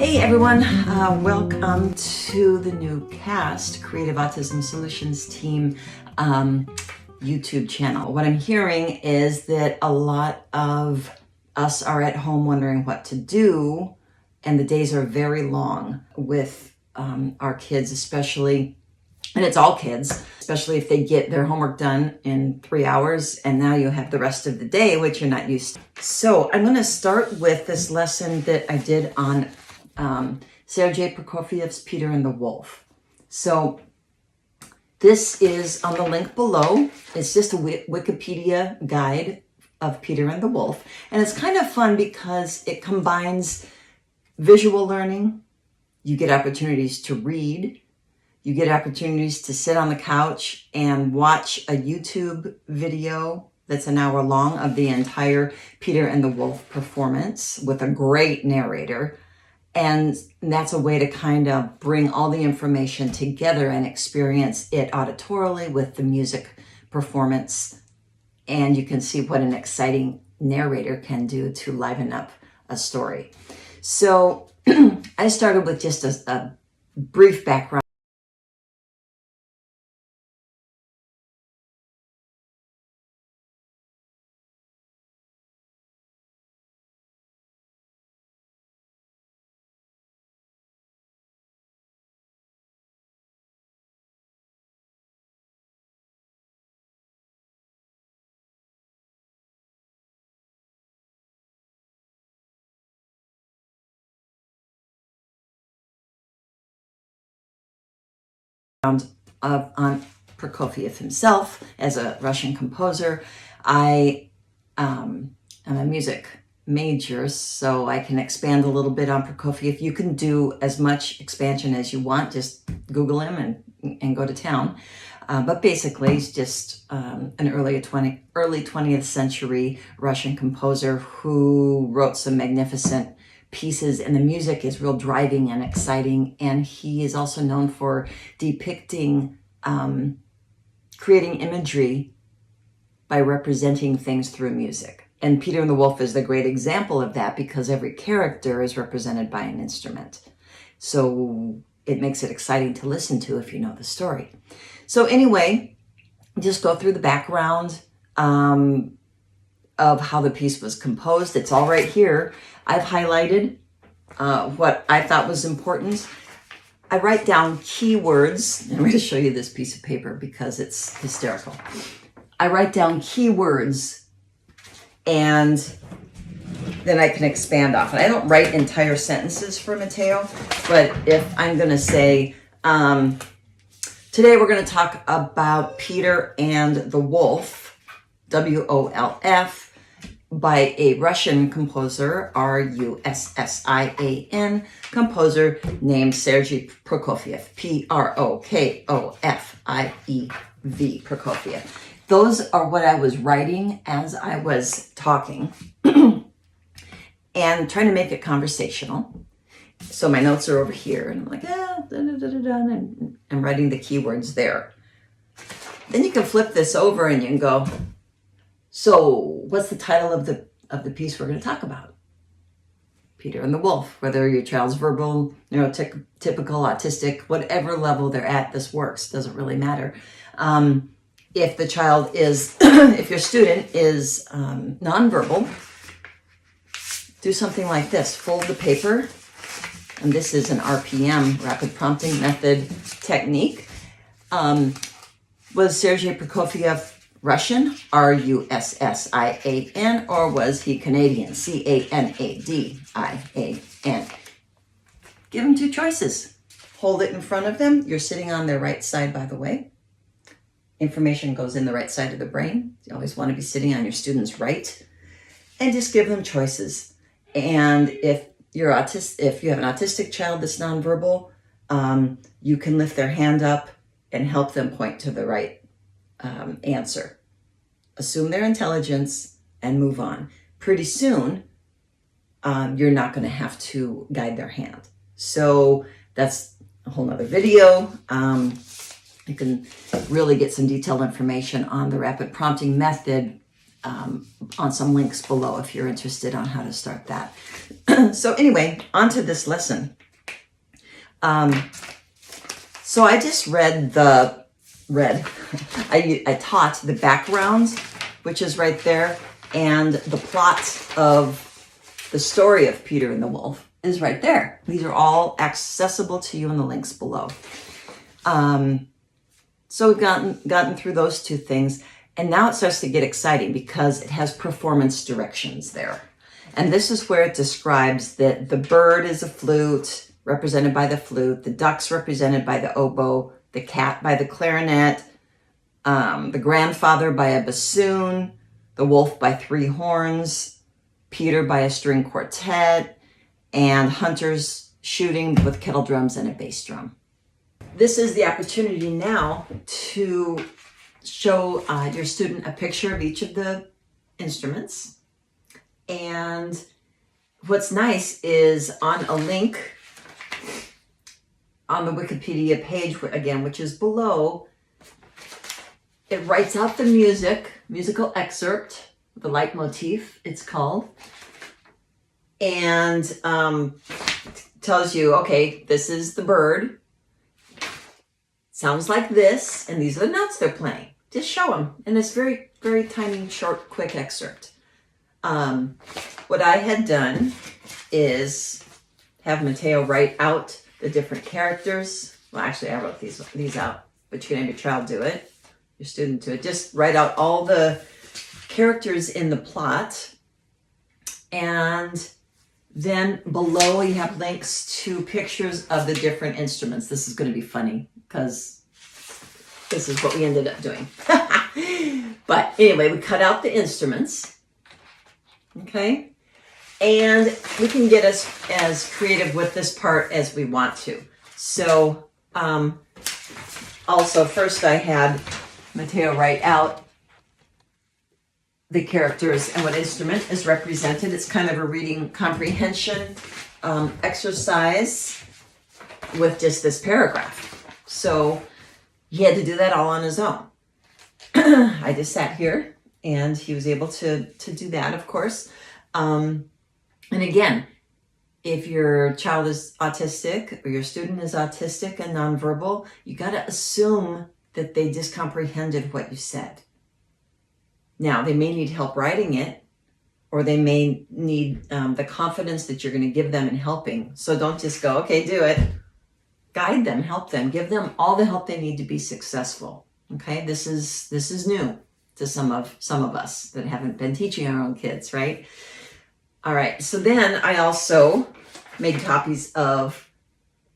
Hey everyone, welcome to the new cast, Creative Autism Solutions Team YouTube channel. What I'm hearing is that a lot of us are at home wondering what to do, and the days are very long with our kids, especially, and it's all kids, especially if they get their homework done in 3 hours, and now you have the rest of the day, which you're not used to. So I'm going to start with this lesson that I did on Sergei Prokofiev's Peter and the Wolf. So this is on the link below. It's just a Wikipedia guide of Peter and the Wolf. And it's kind of fun because it combines visual learning. You get opportunities to read. You get opportunities to sit on the couch and watch a YouTube video that's an hour long of the entire Peter and the Wolf performance with a great narrator. And that's a way to kind of bring all the information together and experience it auditorily with the music performance. And you can see what an exciting narrator can do to liven up a story. So I started with just a brief background. On Prokofiev himself as a Russian composer. I am a music major, so I can expand a little bit on Prokofiev. You can do as much expansion as you want. Just Google him and go to town. But basically, he's just an early 20th century Russian composer who wrote some magnificent pieces, and the music is real driving and exciting. And he is also known for depicting, creating imagery by representing things through music. And Peter and the Wolf is the great example of that because every character is represented by an instrument. So it makes it exciting to listen to if you know the story. So anyway, just go through the background of how the piece was composed. It's all right here. I've highlighted what I thought was important. I write down keywords. I'm going to show you this piece of paper because it's hysterical. I write down keywords and then I can expand off it. I don't write entire sentences for Mateo, but if I'm going to say, today we're going to talk about Peter and the Wolf, W-O-L-F, by a Russian composer, R-U-S-S-I-A-N, composer named Sergei Prokofiev, P-R-O-K-O-F-I-E-V, Prokofiev. Those are what I was writing as I was talking and trying to make it conversational. So my notes are over here, and I'm like, and I'm writing the keywords there. Then you can flip this over and you can go, so what's the title of the piece we're going to talk about? Peter and the Wolf. Whether your child's verbal, neurotypical, autistic, whatever level they're at, this works. Doesn't really matter. If the child is, if your student is nonverbal, do something like this. Fold the paper. And this is an RPM, rapid prompting method technique. Was Sergei Prokofiev Russian, R-U-S-S-I-A-N, or was he Canadian, C-A-N-A-D-I-A-N? Give them two choices. Hold it in front of them. You're sitting on their right side, by the way. Information goes in the right side of the brain. You always want to be sitting on your student's right. And just give them choices. And if you have an autistic child that's nonverbal, you can lift their hand up and help them point to the right answer. Assume their intelligence and move on. Pretty soon, you're not going to have to guide their hand. So that's a whole nother video. You can really get some detailed information on the rapid prompting method on some links below if you're interested on how to start that. So anyway, on to this lesson. So I just I taught the background, which is right there, and the plot of the story of Peter and the Wolf is right there. These are all accessible to you in the links below. So we've gotten through those two things, and now it starts to get exciting because it has performance directions there. And this is where it describes that the bird is a flute, represented by the flute, the ducks represented by the oboe, the cat by the clarinet, the grandfather by a bassoon, the wolf by 3 horns, Peter by a string quartet, and hunters shooting with kettle drums and a bass drum. This is the opportunity now to show your student a picture of each of the instruments. And what's nice is on a link on the Wikipedia page, again, which is below, it writes out the musical excerpt, the leitmotif, it's called, and tells you, okay, this is the bird. Sounds like this, and these are the notes they're playing. Just show them. And it's very, very tiny, short, quick excerpt. What I had done is have Mateo write out the different characters. Well, actually, I wrote these out, but you can have your child do it, your student do it. Just write out all the characters in the plot. And then below you have links to pictures of the different instruments. This is going to be funny because this is what we ended up doing. But anyway, we cut out the instruments. Okay. And we can get as creative with this part as we want to. So also first I had Mateo write out the characters and what instrument is represented. It's kind of a reading comprehension exercise with just this paragraph. So he had to do that all on his own. I just sat here and he was able to do that, of course. And again, if your child is autistic or your student is autistic and nonverbal, you got to assume that they just comprehended what you said. Now, they may need help writing it, or they may need the confidence that you're going to give them in helping. So don't just go, okay, do it. Guide them, help them, give them all the help they need to be successful. Okay, this is new to some of us that haven't been teaching our own kids, right? All right, so then I also made copies of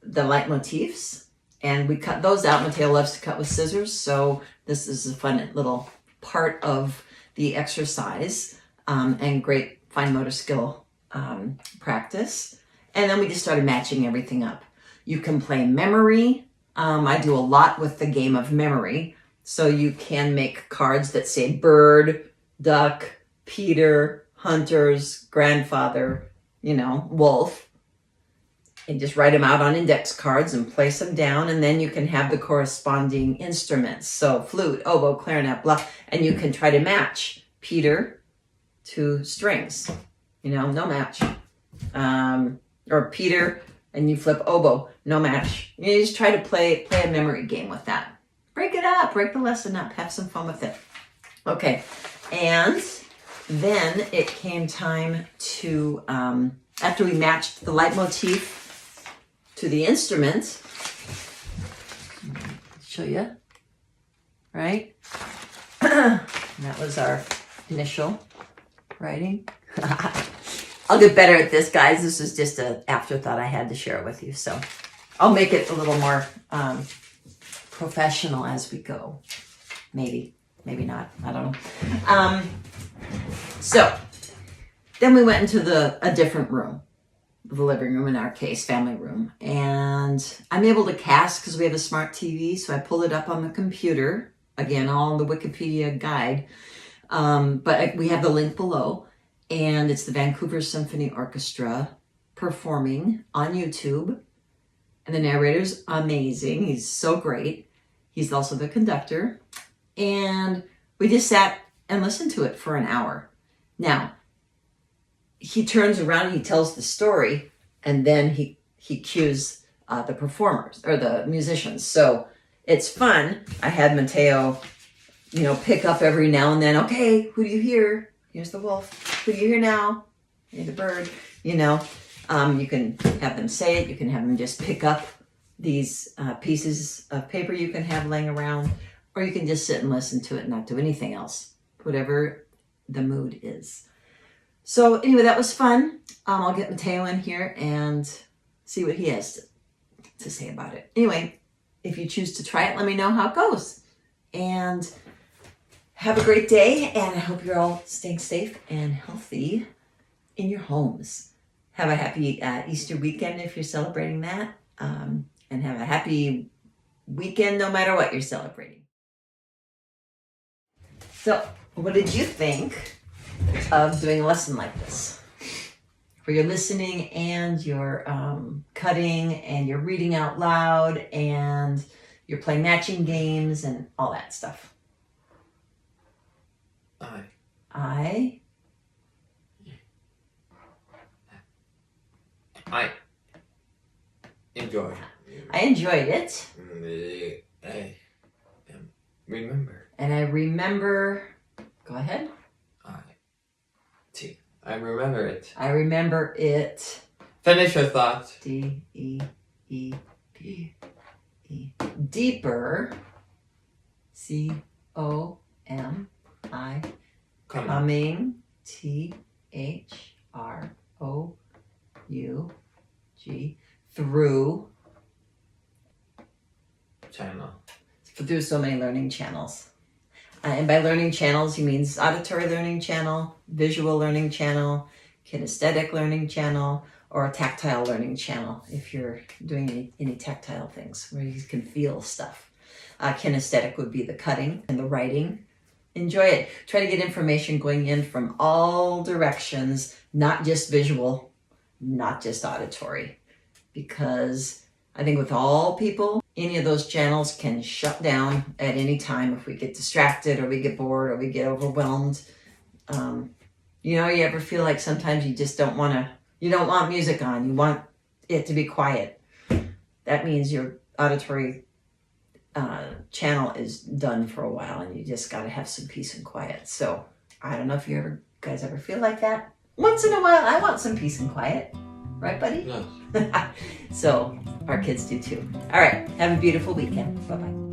the leitmotifs, and we cut those out. Mateo loves to cut with scissors, so this is a fun little part of the exercise and great fine motor skill practice. And then we just started matching everything up. You can play memory. I do a lot with the game of memory. So you can make cards that say bird, duck, Peter, hunters, grandfather, wolf, and just write them out on index cards and place them down. And then you can have the corresponding instruments. So flute, oboe, clarinet, blah, and you can try to match Peter to strings, no match. Or Peter, and you flip oboe, no match. You just try to play a memory game with that. Break it up, break the lesson up, have some fun with it. Okay, and then it came time to, after we matched the leitmotif to the instrument, show you, right? That was our initial writing. I'll get better at this, guys. This is just an afterthought. I had to share it with you. So I'll make it a little more professional as we go. Maybe not. I don't know. So then we went into a different room, the living room, in our case, family room. And I'm able to cast because we have a smart TV. So I pulled it up on the computer. Again, all in the Wikipedia guide. But we have the link below. And it's the Vancouver Symphony Orchestra performing on YouTube. And the narrator's amazing. He's so great. He's also the conductor. And we just sat and listen to it for an hour. Now, he turns around, he tells the story, and then he cues the performers or the musicians. So it's fun. I had Mateo, pick up every now and then. Okay, who do you hear? Here's the wolf. Who do you hear now? Here's the bird. You can have them say it. You can have them just pick up these pieces of paper you can have laying around, or you can just sit and listen to it and not do anything else, whatever the mood is. So anyway, that was fun. I'll get Mateo in here and see what he has to say about it. Anyway, if you choose to try it, let me know how it goes. And have a great day, and I hope you're all staying safe and healthy in your homes. Have a happy Easter weekend if you're celebrating that, and have a happy weekend no matter what you're celebrating. So, what did you think of doing a lesson like this, where you're listening and you're cutting and you're reading out loud and you're playing matching games and all that stuff? I enjoyed. I enjoyed it. I remember. And I remember. Go ahead. I remember it. I remember it. Finish your thought. D-E-E-P-E. Deeper. C-O-M-I. Coming. T-H-R-O-U-G. Through. Channel. Through so many learning channels. And by learning channels, he means auditory learning channel, visual learning channel, kinesthetic learning channel, or a tactile learning channel if you're doing any tactile things where you can feel stuff. Kinesthetic would be the cutting and the writing. Enjoy it. Try to get information going in from all directions, not just visual, not just auditory. Because I think with all people, any of those channels can shut down at any time if we get distracted or we get bored or we get overwhelmed. You ever feel like sometimes you just don't want music on. You want it to be quiet. That means your auditory channel is done for a while and you just got to have some peace and quiet. So I don't know if you guys ever feel like that. Once in a while, I want some peace and quiet. Right, buddy? Yes. So our kids do too. All right. Have a beautiful weekend. Bye-bye.